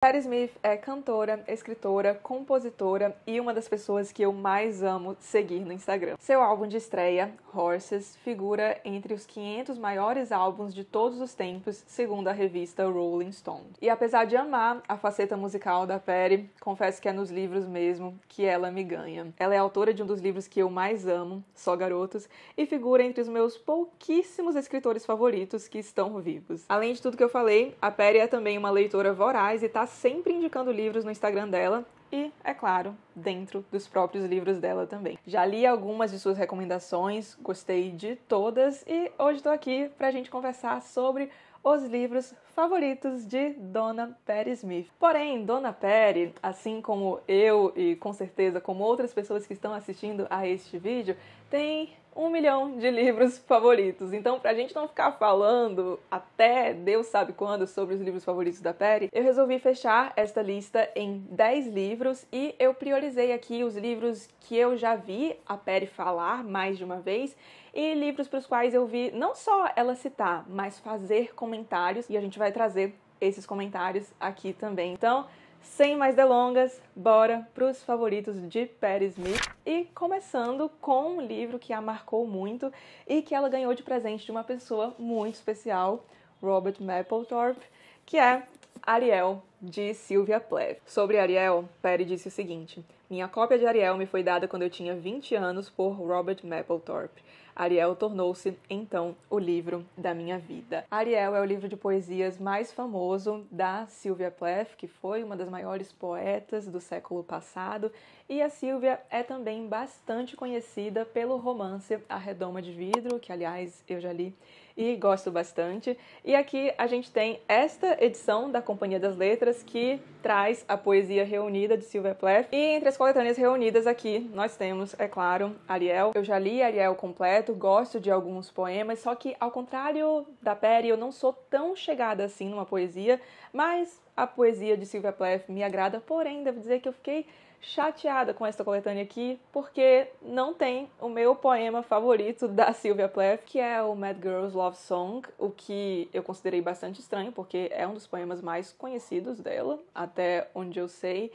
Patti Smith é cantora, escritora, compositora e uma das pessoas que eu mais amo seguir no Instagram. Seu álbum de estreia, Horses, figura entre os 500 maiores álbuns de todos os tempos, segundo a revista Rolling Stone. E apesar de amar a faceta musical da Patti, confesso que é nos livros mesmo que ela me ganha. Ela é autora de um dos livros que eu mais amo, Só Garotos, e figura entre os meus pouquíssimos escritores favoritos que estão vivos. Além de tudo que eu falei, a Patti é também uma leitora voraz e tá sempre indicando livros no Instagram dela e, é claro, dentro dos próprios livros dela também. Já li algumas de suas recomendações, gostei de todas e hoje estou aqui pra gente conversar sobre os livros favoritos de Dona Patti Smith. Porém, Dona Patti, assim como eu e com certeza como outras pessoas que estão assistindo a este vídeo, tem 1 milhão de livros favoritos. Então, pra gente não ficar falando até Deus sabe quando sobre os livros favoritos da Patti, eu resolvi fechar esta lista em 10 livros e eu priorizei aqui os livros que eu já vi a Patti falar mais de uma vez e livros para os quais eu vi não só ela citar, mas fazer comentários, e a gente vai trazer esses comentários aqui também. Então, sem mais delongas, bora para os favoritos de Patti Smith e começando com um livro que a marcou muito e que ela ganhou de presente de uma pessoa muito especial, Robert Mapplethorpe, que é Ariel, de Sylvia Plath. Sobre Ariel, Patti disse o seguinte: minha cópia de Ariel me foi dada quando eu tinha 20 anos por Robert Mapplethorpe. Ariel tornou-se, então, o livro da minha vida. Ariel é o livro de poesias mais famoso da Sylvia Plath, que foi uma das maiores poetas do século passado, e a Sylvia é também bastante conhecida pelo romance A Redoma de Vidro, que, aliás, eu já li e gosto bastante. E aqui a gente tem esta edição da Companhia das Letras, que traz a poesia reunida de Sylvia Plath. E entre as coletâneas reunidas aqui, nós temos, é claro, Ariel. Eu já li Ariel completo, gosto de alguns poemas, só que, ao contrário da Patti, eu não sou tão chegada assim numa poesia, mas a poesia de Sylvia Plath me agrada, porém, devo dizer que eu fiquei chateada com esta coletânea aqui, porque não tem o meu poema favorito da Sylvia Plath, que é o Mad Girl's Love Song, o que eu considerei bastante estranho, porque é um dos poemas mais conhecidos dela, até onde eu sei.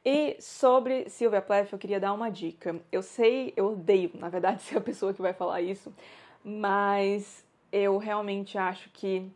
E sobre Sylvia Plath, eu queria dar uma dica. Eu sei, eu odeio, na verdade, ser a pessoa que vai falar isso, mas eu realmente acho que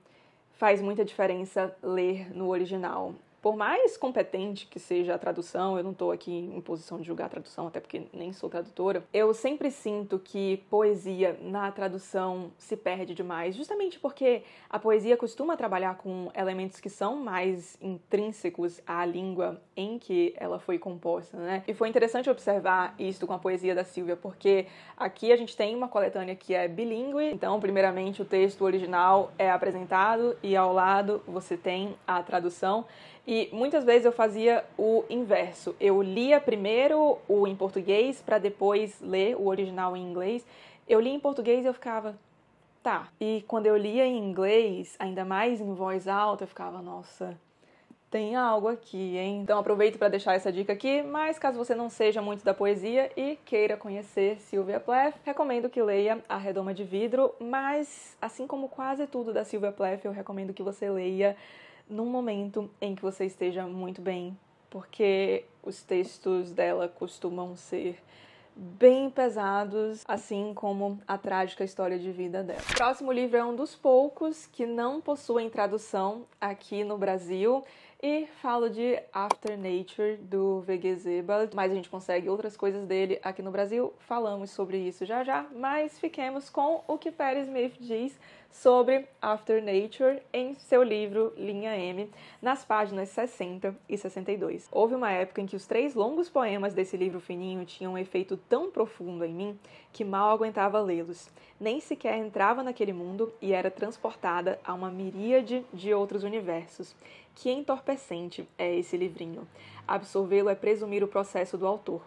faz muita diferença ler no original. Por mais competente que seja a tradução, eu não estou aqui em posição de julgar a tradução, até porque nem sou tradutora, eu sempre sinto que poesia na tradução se perde demais, justamente porque a poesia costuma trabalhar com elementos que são mais intrínsecos à língua em que ela foi composta, né? E foi interessante observar isso com a poesia da Sylvia, porque aqui a gente tem uma coletânea que é bilíngue, então, primeiramente, o texto original é apresentado e ao lado você tem a tradução. E muitas vezes eu fazia o inverso. Eu lia primeiro o em português para depois ler o original em inglês. Eu lia em português e eu ficava, tá. E quando eu lia em inglês, ainda mais em voz alta, eu ficava, nossa, tem algo aqui, hein? Então aproveito para deixar essa dica aqui, mas caso você não seja muito da poesia e queira conhecer Sylvia Plath, recomendo que leia A Redoma de Vidro, mas assim como quase tudo da Sylvia Plath, eu recomendo que você leia num momento em que você esteja muito bem, porque os textos dela costumam ser bem pesados, assim como a trágica história de vida dela. O próximo livro é um dos poucos que não possuem tradução aqui no Brasil, e falo de After Nature, do V.G. Sebald, mas a gente consegue outras coisas dele aqui no Brasil, falamos sobre isso já já, mas fiquemos com o que Patti Smith diz sobre After Nature em seu livro Linha M, nas páginas 60 e 62. Houve uma época em que os 3 longos poemas desse livro fininho tinham um efeito tão profundo em mim que mal aguentava lê-los. Nem sequer entrava naquele mundo e era transportada a uma miríade de outros universos. Que entorpecente é esse livrinho. Absorvê-lo é presumir o processo do autor.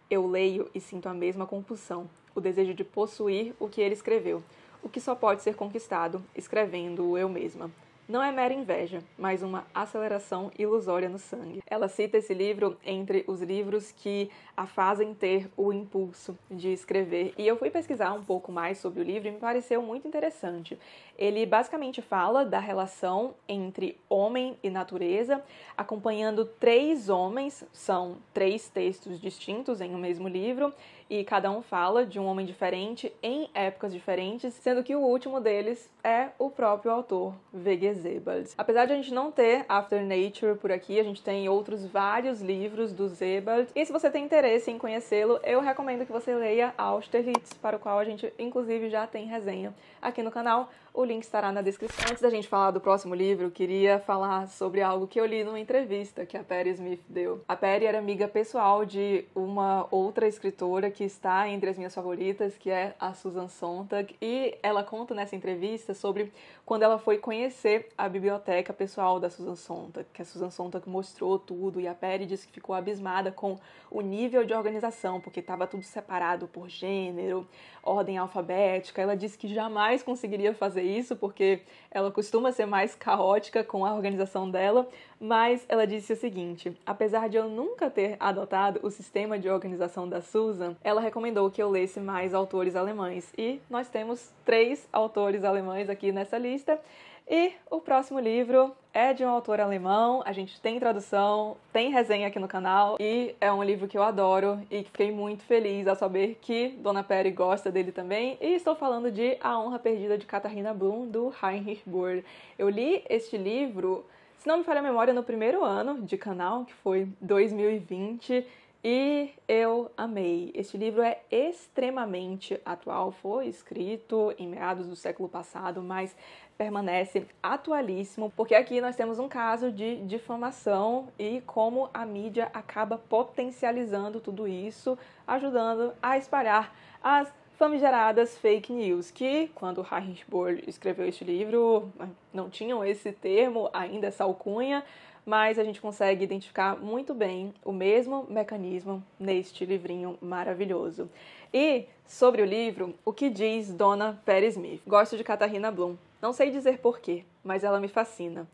Eu leio e sinto a mesma compulsão, o desejo de possuir o que ele escreveu, o que só pode ser conquistado escrevendo-o eu mesma. não é mera inveja, mas uma aceleração ilusória no sangue. Ela cita esse livro entre os livros que a fazem ter o impulso de escrever. E eu fui pesquisar um pouco mais sobre o livro e me pareceu muito interessante. Ele basicamente fala da relação entre homem e natureza, acompanhando 3 homens, são 3 textos distintos em um mesmo livro, e cada um fala de um homem diferente em épocas diferentes, sendo que o último deles é o próprio autor, V.G. Sebald. Apesar de a gente não ter After Nature por aqui, a gente tem outros vários livros do Sebald, e se você tem interesse em conhecê-lo, eu recomendo que você leia Austerlitz, para o qual a gente inclusive já tem resenha aqui no canal. O link estará na descrição. Antes da gente falar do próximo livro, queria falar sobre algo que eu li numa entrevista que a Patti Smith deu. A Patti era amiga pessoal de uma outra escritora que está entre as minhas favoritas, que é a Susan Sontag, e ela conta nessa entrevista sobre quando ela foi conhecer a biblioteca pessoal da Susan Sontag, que a Susan Sontag mostrou tudo, e a Patti disse que ficou abismada com o nível de organização, porque estava tudo separado por gênero, ordem alfabética. Ela disse que jamais conseguiria fazer isso, porque ela costuma ser mais caótica com a organização dela, mas ela disse o seguinte: apesar de eu nunca ter adotado o sistema de organização da Susan, ela recomendou que eu lesse mais autores alemães, e nós temos 3 autores alemães aqui nessa lista. E o próximo livro é de um autor alemão, a gente tem tradução, tem resenha aqui no canal, e é um livro que eu adoro e que fiquei muito feliz ao saber que Dona Patti gosta dele também, e estou falando de A Honra Perdida de Katharina Blum, do Heinrich Böll. Eu li este livro, se não me falha a memória, no primeiro ano de canal, que foi 2020, e eu amei. Este livro é extremamente atual, foi escrito em meados do século passado, mas permanece atualíssimo, porque aqui nós temos um caso de difamação e como a mídia acaba potencializando tudo isso, ajudando a espalhar as famigeradas fake news, que quando Heinrich Böll escreveu este livro não tinham esse termo, ainda essa alcunha, mas a gente consegue identificar muito bem o mesmo mecanismo neste livrinho maravilhoso. E sobre o livro, o que diz Dona Patti Smith? Gosto de Katharina Blum. Não sei dizer porquê, mas ela me fascina.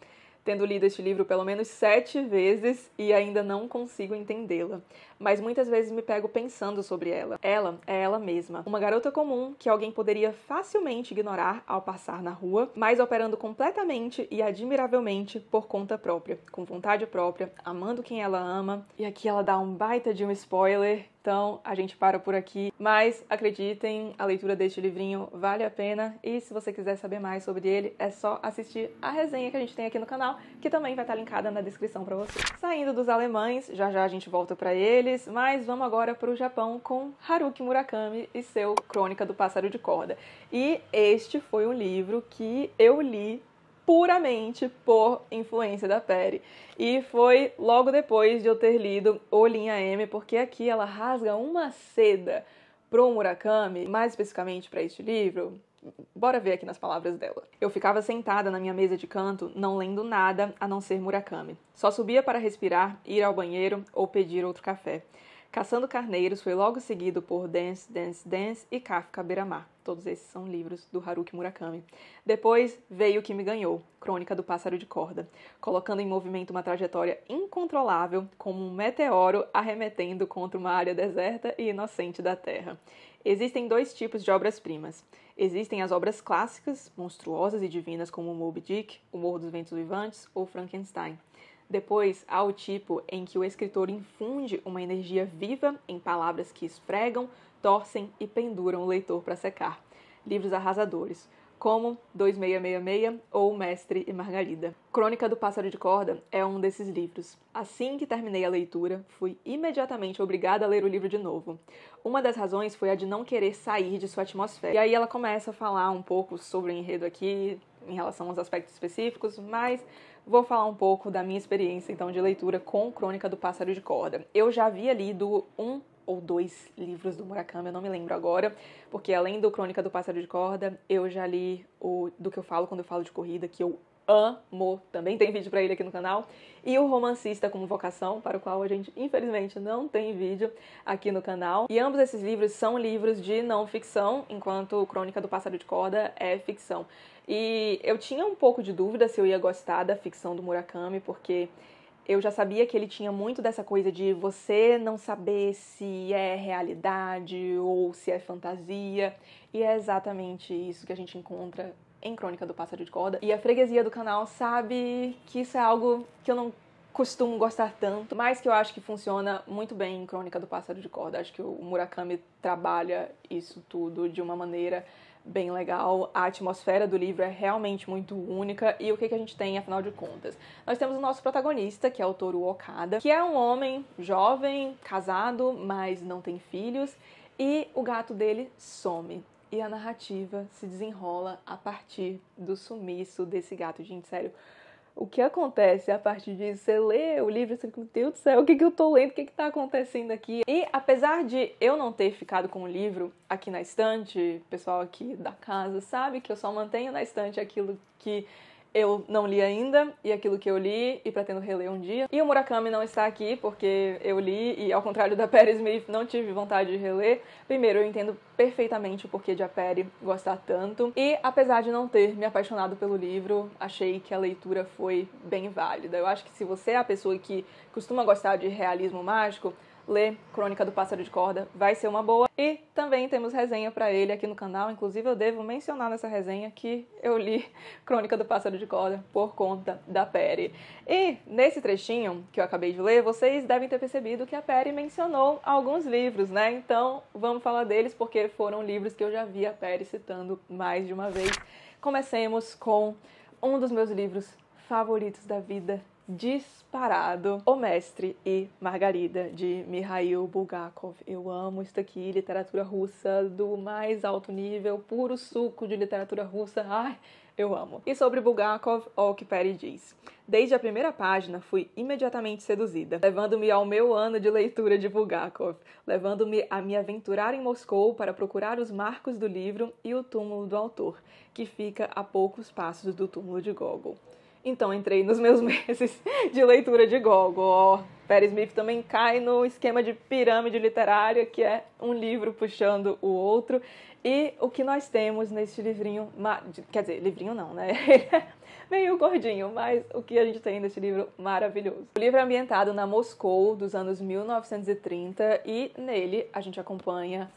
Tendo lido este livro pelo menos 7 vezes e ainda não consigo entendê-la. Mas muitas vezes me pego pensando sobre ela. Ela é ela mesma. Uma garota comum que alguém poderia facilmente ignorar ao passar na rua, mas operando completamente e admiravelmente por conta própria, com vontade própria, amando quem ela ama. E aqui ela dá um baita de um spoiler, então a gente para por aqui. Mas acreditem, a leitura deste livrinho vale a pena, e se você quiser saber mais sobre ele, é só assistir a resenha que a gente tem aqui no canal, que também vai estar linkada na descrição para você. Saindo dos alemães, já já a gente volta para eles, mas vamos agora para o Japão com Haruki Murakami e seu Crônica do Pássaro de Corda. E este foi um livro que eu li puramente por influência da Patti. E foi logo depois de eu ter lido O Linha M, porque aqui ela rasga uma seda pro Murakami, mais especificamente para este livro. Bora ver aqui nas palavras dela. Eu ficava sentada na minha mesa de canto, não lendo nada a não ser Murakami. Só subia para respirar, ir ao banheiro ou pedir outro café. Caçando Carneiros foi logo seguido por Dance, Dance, Dance e Kafka Beira-Mar. Todos esses são livros do Haruki Murakami. Depois veio O Que Me Ganhou, Crônica do Pássaro de Corda, colocando em movimento uma trajetória incontrolável, como um meteoro arremetendo contra uma área deserta e inocente da Terra. Existem 2 tipos de obras-primas. Existem as obras clássicas, monstruosas e divinas como Moby Dick, O Morro dos Ventos Vivantes ou Frankenstein. Depois, há o tipo em que o escritor infunde uma energia viva em palavras que esfregam, torcem e penduram o leitor para secar. Livros arrasadores, como 2666 ou Mestre e Margarida. Crônica do Pássaro de Corda é um desses livros. Assim que terminei a leitura, fui imediatamente obrigada a ler o livro de novo. Uma das razões foi a de não querer sair de sua atmosfera. E aí ela começa a falar um pouco sobre o enredo aqui, em relação aos aspectos específicos, mas vou falar um pouco da minha experiência, então, de leitura com Crônica do Pássaro de Corda. Eu já havia lido 1 ou 2 livros do Murakami, eu não me lembro agora, porque além do Crônica do Pássaro de Corda, eu já li o do que eu falo quando eu falo de corrida, que eu amo, também tem vídeo pra ele aqui no canal, e O Romancista como Vocação, para o qual a gente, infelizmente, não tem vídeo aqui no canal. E ambos esses livros são livros de não ficção, enquanto Crônica do Pássaro de Corda é ficção. E eu tinha um pouco de dúvida se eu ia gostar da ficção do Murakami, porque eu já sabia que ele tinha muito dessa coisa de você não saber se é realidade ou se é fantasia, e é exatamente isso que a gente encontra em Crônica do Pássaro de Corda. E a freguesia do canal sabe que isso é algo que eu não costumo gostar tanto, mas que eu acho que funciona muito bem em Crônica do Pássaro de Corda. Acho que o Murakami trabalha isso tudo de uma maneira bem legal. A atmosfera do livro é realmente muito única. E o que a gente tem, afinal de contas? Nós temos o nosso protagonista, que é o Toru Okada, que é um homem jovem, casado, mas não tem filhos, e o gato dele some. E a narrativa se desenrola a partir do sumiço desse gato. Gente, sério, o que acontece a partir disso? Você lê o livro e você fica, meu Deus do céu, o que eu tô lendo? O que tá acontecendo aqui? E apesar de eu não ter ficado com o livro aqui na estante, o pessoal aqui da casa sabe que eu só mantenho na estante aquilo que eu não li ainda, e aquilo que eu li e pretendo reler um dia. E o Murakami não está aqui porque eu li e, ao contrário da Patti Smith, não tive vontade de reler. Primeiro, eu entendo perfeitamente o porquê de a Patti gostar tanto. E, apesar de não ter me apaixonado pelo livro, achei que a leitura foi bem válida. Eu acho que se você é a pessoa que costuma gostar de realismo mágico, ler Crônica do Pássaro de Corda vai ser uma boa. E também temos resenha pra ele aqui no canal. Inclusive eu devo mencionar nessa resenha que eu li Crônica do Pássaro de Corda por conta da Patti. E nesse trechinho que eu acabei de ler, vocês devem ter percebido que a Patti mencionou alguns livros, né? Então vamos falar deles porque foram livros que eu já vi a Patti citando mais de uma vez. Comecemos com um dos meus livros favoritos da vida, disparado, O Mestre e Margarida, de Mikhail Bulgakov. Eu amo isso aqui, literatura russa do mais alto nível, puro suco de literatura russa. Ai, eu amo. E sobre Bulgakov, olha o que Patti diz. Desde a primeira página, fui imediatamente seduzida, levando-me ao meu ano de leitura de Bulgakov, levando-me a me aventurar em Moscou para procurar os marcos do livro e o túmulo do autor, que fica a poucos passos do túmulo de Gogol. Então entrei nos meus meses de leitura de Gogol. Patti Smith também cai no esquema de pirâmide literária, que é um livro puxando o outro. E o que nós temos nesse livrinho... Quer dizer, livrinho não, né? Ele é meio gordinho, mas o que a gente tem nesse livro maravilhoso. O livro é ambientado na Moscou dos anos 1930 e nele a gente acompanha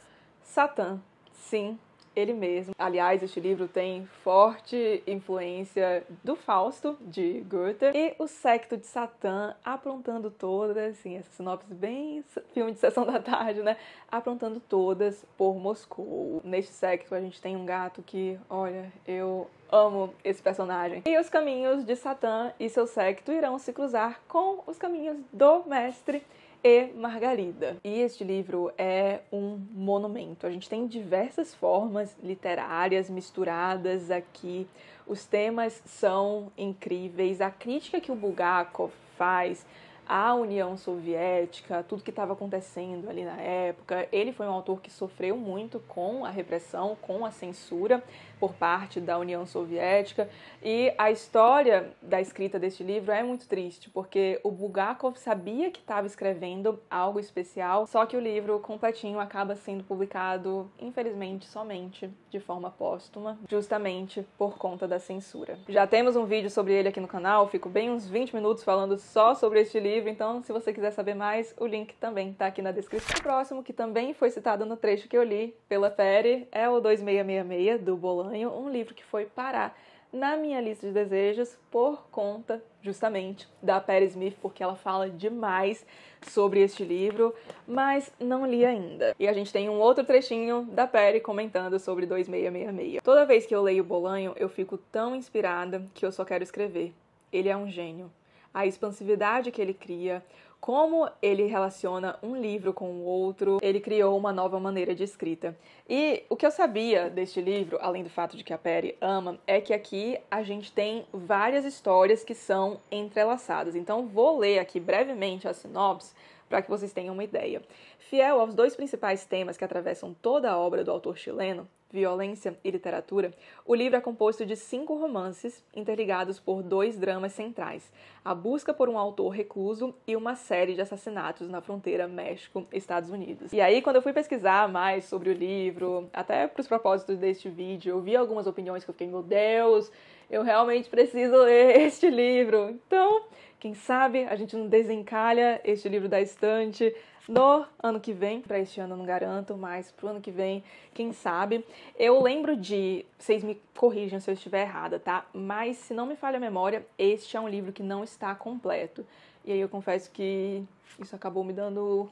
Satã, sim, ele mesmo. Aliás, este livro tem forte influência do Fausto, de Goethe, e o séquito de Satã aprontando todas, assim, essa sinopse bem filme de sessão da tarde, né? Aprontando todas por Moscou. Neste séquito a gente tem um gato que, olha, eu amo esse personagem. E os caminhos de Satã e seu séquito irão se cruzar com os caminhos do mestre e Margarida. E este livro é um monumento. A gente tem diversas formas literárias misturadas aqui. Os temas são incríveis. A crítica que o Bulgakov faz à União Soviética, tudo que estava acontecendo ali na época. Ele foi um autor que sofreu muito com a repressão, com a censura por parte da União Soviética. E a história da escrita deste livro é muito triste, porque o Bulgakov sabia que estava escrevendo algo especial, só que o livro completinho acaba sendo publicado, infelizmente, somente de forma póstuma, justamente por conta da censura. Já temos um vídeo sobre ele aqui no canal, fico bem uns 20 minutos falando só sobre este livro, então se você quiser saber mais, o link também tá aqui na descrição. O próximo, que também foi citado no trecho que eu li pela Patti, é o 2666, do Bolanho, um livro que foi parar na minha lista de desejos por conta, justamente, da Patti Smith, porque ela fala demais sobre este livro, mas não li ainda. E a gente tem um outro trechinho da Patti comentando sobre 2666. Toda vez que eu leio Bolanho, eu fico tão inspirada que eu só quero escrever. Ele é um gênio. A expansividade que ele cria, como ele relaciona um livro com o outro, ele criou uma nova maneira de escrita. E o que eu sabia deste livro, além do fato de que a Patti ama, é que aqui a gente tem várias histórias que são entrelaçadas. Então vou ler aqui brevemente a sinopse para que vocês tenham uma ideia. Fiel aos dois principais temas que atravessam toda a obra do autor chileno, Violência e Literatura, o livro é composto de 5 romances interligados por 2 dramas centrais: a busca por um autor recluso e uma série de assassinatos na fronteira México-Estados Unidos. E aí, quando eu fui pesquisar mais sobre o livro, até para os propósitos deste vídeo, eu vi algumas opiniões que eu fiquei, meu Deus, eu realmente preciso ler este livro. Então, quem sabe a gente não desencalha este livro da estante no ano que vem. Para este ano eu não garanto, mas pro ano que vem, quem sabe. Eu lembro de... Vocês me corrijam se eu estiver errada, tá? Mas, se não me falha a memória, este é um livro que não está completo. E aí eu confesso que isso acabou me dando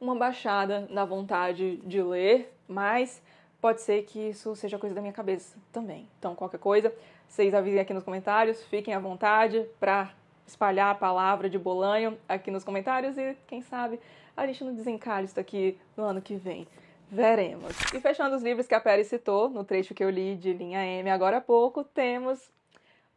uma baixada na vontade de ler, mas pode ser que isso seja coisa da minha cabeça também. Então, qualquer coisa, vocês avisem aqui nos comentários, fiquem à vontade para espalhar a palavra de Bolanho aqui nos comentários e, quem sabe, a gente não desencalha isso aqui no ano que vem. Veremos. E fechando os livros que a Peri citou, no trecho que eu li de Linha M agora há pouco, temos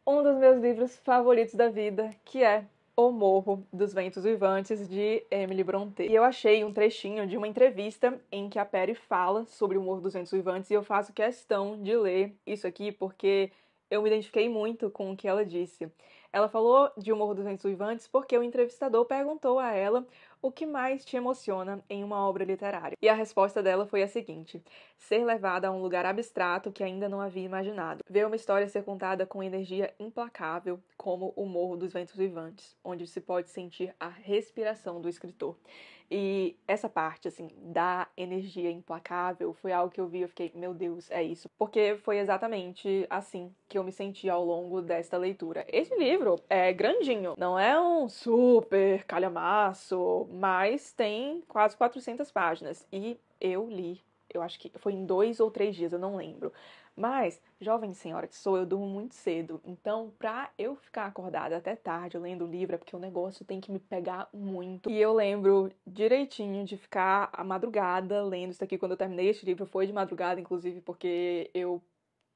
um dos meus livros favoritos da vida, que é O Morro dos Ventos Uivantes, de Emily Brontë. E eu achei um trechinho de uma entrevista em que a Peri fala sobre o Morro dos Ventos Uivantes e eu faço questão de ler isso aqui porque eu me identifiquei muito com o que ela disse. Ela falou de O Morro dos Ventos Uivantes porque o entrevistador perguntou a ela o que mais te emociona em uma obra literária. E a resposta dela foi a seguinte: ser levada a um lugar abstrato que ainda não havia imaginado. Ver uma história ser contada com energia implacável, como O Morro dos Ventos Uivantes, onde se pode sentir a respiração do escritor. E essa parte, assim, da energia implacável foi algo que eu vi e eu fiquei, meu Deus, é isso. Porque foi exatamente assim que eu me senti ao longo desta leitura. Esse livro é grandinho, não é um super calhamaço, mas tem quase 400 páginas. E eu li, eu acho que foi em 2 ou 3 dias, eu não lembro. Mas, jovem senhora que sou, eu durmo muito cedo. Então, pra eu ficar acordada até tarde lendo o livro, é porque o negócio tem que me pegar muito. E eu lembro direitinho de ficar à madrugada lendo isso aqui. Quando eu terminei este livro, foi de madrugada, inclusive, porque eu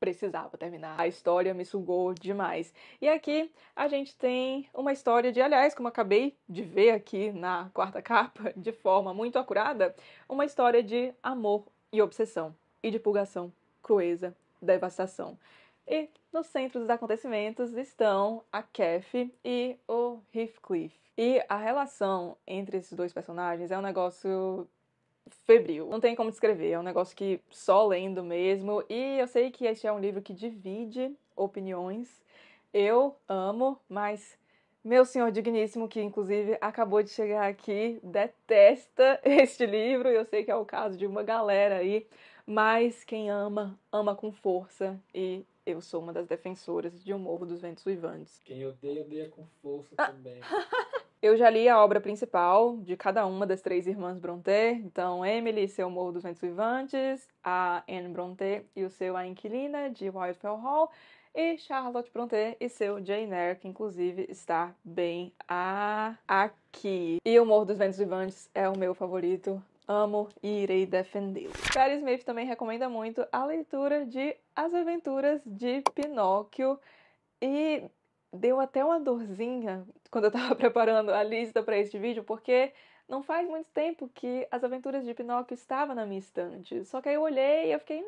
precisava terminar. A história me sugou demais. E aqui a gente tem uma história de, aliás, como eu acabei de ver aqui na quarta capa, de forma muito acurada, uma história de amor e obsessão, e de purgação, crueza, devastação. E no centro dos acontecimentos estão a Kathy e o Heathcliff. E a relação entre esses dois personagens é um negócio febril. Não tem como descrever, é um negócio que só lendo mesmo. E eu sei que este é um livro que divide opiniões. Eu amo, mas meu senhor digníssimo, que inclusive acabou de chegar aqui, detesta este livro. Eu sei que é o caso de uma galera aí, mas quem ama, ama com força. E eu sou uma das defensoras de O Morro dos Ventos Uivantes. Quem odeia, odeia com força também. Eu já li a obra principal de cada uma das 3 irmãs Brontë, então Emily e seu Morro dos Ventos Uivantes, a Anne Brontë e o seu A Inquilina, de Wildfell Hall, e Charlotte Brontë e seu Jane Eyre, que inclusive está bem aqui. E o Morro dos Ventos Uivantes é o meu favorito, amo e irei defendê-lo. Peri Smith também recomenda muito a leitura de As Aventuras de Pinóquio, e deu até uma dorzinha quando eu tava preparando a lista para este vídeo, porque não faz muito tempo que As Aventuras de Pinóquio estava na minha estante. Só que aí eu olhei e eu fiquei,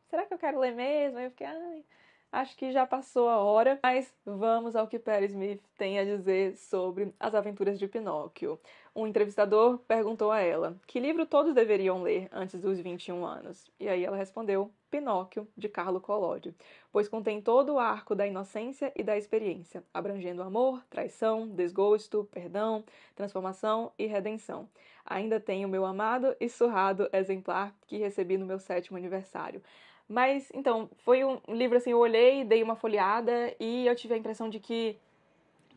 será que eu quero ler mesmo? Aí eu fiquei, ai, acho que já passou a hora. Mas vamos ao que Peri Smith tem a dizer sobre As Aventuras de Pinóquio. Um entrevistador perguntou a ela que livro todos deveriam ler antes dos 21 anos. E aí ela respondeu, Pinóquio, de Carlo Collodi, pois contém todo o arco da inocência e da experiência, abrangendo amor, traição, desgosto, perdão, transformação e redenção. Ainda tenho meu amado e surrado exemplar que recebi no meu 7º aniversário. Mas, então, foi um livro assim, eu olhei, dei uma folheada e eu tive a impressão de que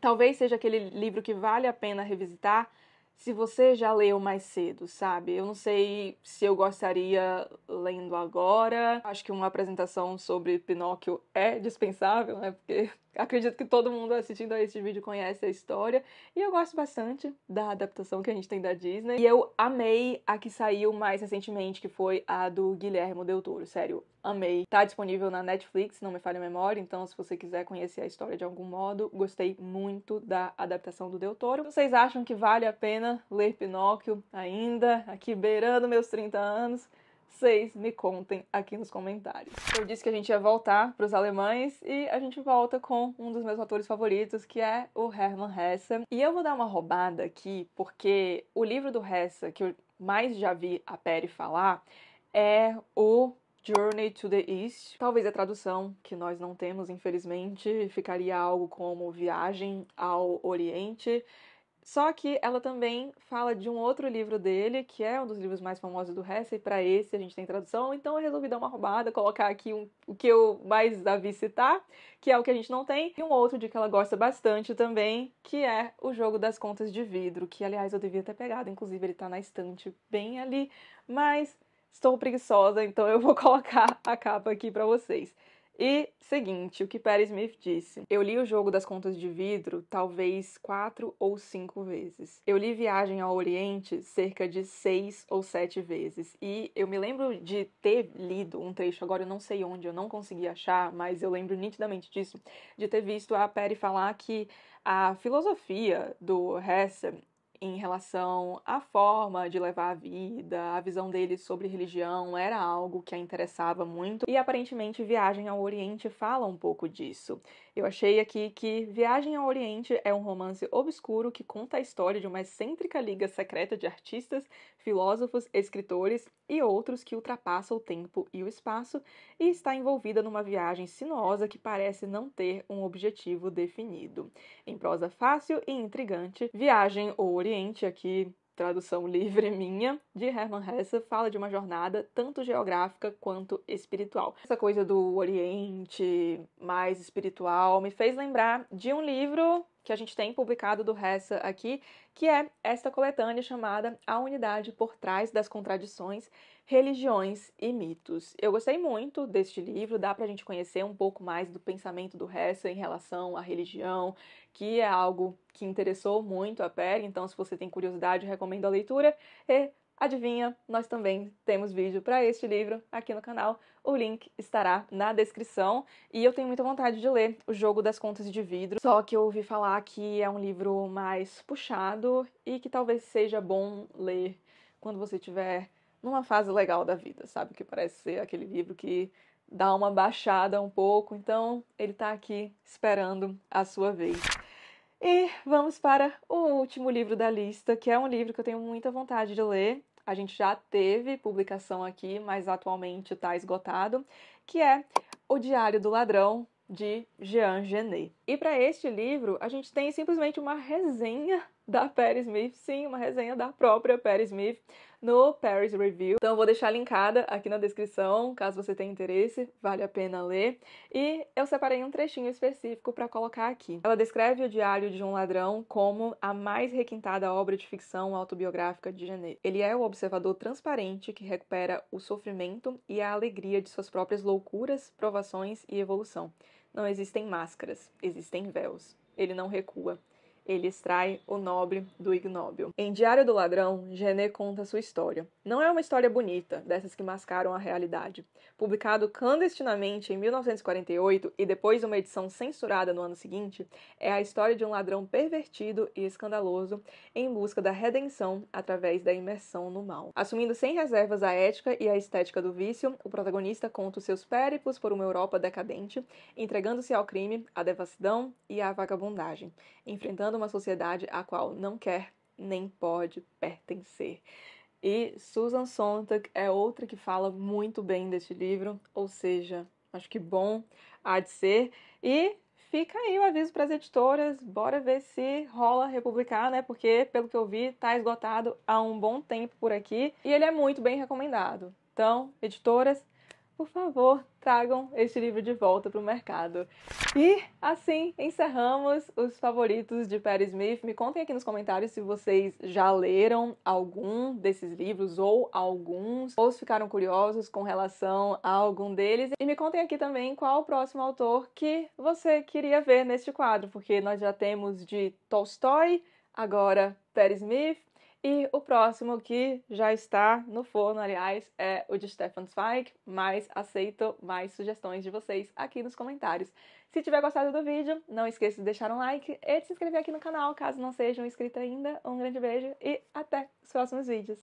talvez seja aquele livro que vale a pena revisitar se você já leu mais cedo, sabe? Eu não sei se eu gostaria lendo agora. Acho que uma apresentação sobre Pinóquio é dispensável, né? Porque acredito que todo mundo assistindo a este vídeo conhece a história. E eu gosto bastante da adaptação que a gente tem da Disney. E eu amei a que saiu mais recentemente, que foi a do Guilherme Del Toro. Sério, amei. Tá disponível na Netflix, não me falha a memória. Então, se você quiser conhecer a história de algum modo, gostei muito da adaptação do Del Toro. Vocês acham que vale a pena ler Pinóquio ainda, aqui beirando meus 30 anos? vocês me contem aqui nos comentários. Eu disse que a gente ia voltar para os alemães e a gente volta com um dos meus autores favoritos, que é o Hermann Hesse. E eu vou dar uma roubada aqui, porque o livro do Hesse que eu mais já vi a Peri falar é o Journey to the East. Talvez a tradução, que nós não temos, infelizmente, ficaria algo como Viagem ao Oriente. Só que ela também fala de um outro livro dele, que é um dos livros mais famosos do Hesse, e para esse a gente tem tradução, então eu resolvi dar uma roubada, colocar aqui o que eu mais a vi citar, que é o que a gente não tem, e um outro de que ela gosta bastante também, que é O Jogo das Contas de Vidro, que aliás eu devia ter pegado, inclusive ele tá na estante bem ali, mas estou preguiçosa, então eu vou colocar a capa aqui para vocês. E, seguinte, o que Patti Smith disse. Eu li O Jogo das Contas de Vidro talvez 4 ou 5 vezes. Eu li Viagem ao Oriente cerca de 6 ou 7 vezes. E eu me lembro de ter lido um trecho, agora eu não sei onde, eu não consegui achar, mas eu lembro nitidamente disso, de ter visto a Patti falar que a filosofia do Hesse em relação à forma de levar a vida, a visão dele sobre religião era algo que a interessava muito e aparentemente Viagem ao Oriente fala um pouco disso. Eu achei aqui que Viagem ao Oriente é um romance obscuro que conta a história de uma excêntrica liga secreta de artistas, filósofos, escritores e outros que ultrapassa o tempo e o espaço e está envolvida numa viagem sinuosa que parece não ter um objetivo definido. Em prosa fácil e intrigante, Viagem ao Oriente, aqui tradução livre minha, de Hermann Hesse, fala de uma jornada tanto geográfica quanto espiritual. Essa coisa do Oriente mais espiritual me fez lembrar de um livro que a gente tem publicado do Hesse aqui, que é esta coletânea chamada A Unidade por Trás das Contradições, Religiões e Mitos. Eu gostei muito deste livro, dá pra gente conhecer um pouco mais do pensamento do Hesse em relação à religião, que é algo que interessou muito a Peri, então se você tem curiosidade, recomendo a leitura. E adivinha, nós também temos vídeo para este livro aqui no canal, o link estará na descrição. E eu tenho muita vontade de ler O Jogo das Contas de Vidro, só que eu ouvi falar que é um livro mais puxado e que talvez seja bom ler quando você estiver numa fase legal da vida, sabe? Que parece ser aquele livro que dá uma baixada um pouco, então ele tá aqui esperando a sua vez. E vamos para o último livro da lista, que é um livro que eu tenho muita vontade de ler. A gente já teve publicação aqui, mas atualmente está esgotado, que é O Diário do Ladrão, de Jean Genet. E para este livro, a gente tem simplesmente uma resenha da Patti Smith, sim, uma resenha da própria Patti Smith, no Paris Review. Então eu vou deixar linkada aqui na descrição, caso você tenha interesse, vale a pena ler. E eu separei um trechinho específico para colocar aqui. Ela descreve O Diário de um Ladrão como a mais requintada obra de ficção autobiográfica de Genet. Ele é o observador transparente que recupera o sofrimento e a alegria de suas próprias loucuras, provações e evolução. Não existem máscaras, existem véus. Ele não recua. Ele extrai o nobre do ignóbil. Em Diário do Ladrão, Genet conta sua história. Não é uma história bonita, dessas que mascaram a realidade. Publicado clandestinamente em 1948 e depois uma edição censurada no ano seguinte, é a história de um ladrão pervertido e escandaloso em busca da redenção através da imersão no mal. Assumindo sem reservas a ética e a estética do vício, o protagonista conta os seus périplos por uma Europa decadente, entregando-se ao crime, à devassidão e à vagabundagem, enfrentando uma sociedade à qual não quer nem pode pertencer. E Susan Sontag é outra que fala muito bem deste livro, ou seja, acho que bom há de ser. E fica aí o aviso para as editoras, bora ver se rola republicar, né? Porque, pelo que eu vi, tá esgotado há um bom tempo por aqui e ele é muito bem recomendado. Então, editoras, por favor, tragam este livro de volta para o mercado. E assim encerramos os favoritos de Patti Smith. Me contem aqui nos comentários se vocês já leram algum desses livros ou alguns, ou se ficaram curiosos com relação a algum deles. E me contem aqui também qual o próximo autor que você queria ver neste quadro, porque nós já temos de Tolstói, agora Patti Smith. E o próximo que já está no forno, aliás, é o de Stefan Zweig, mas aceito mais sugestões de vocês aqui nos comentários. Se tiver gostado do vídeo, não esqueça de deixar um like e de se inscrever aqui no canal, caso não sejam inscritos ainda. Um grande beijo e até os próximos vídeos!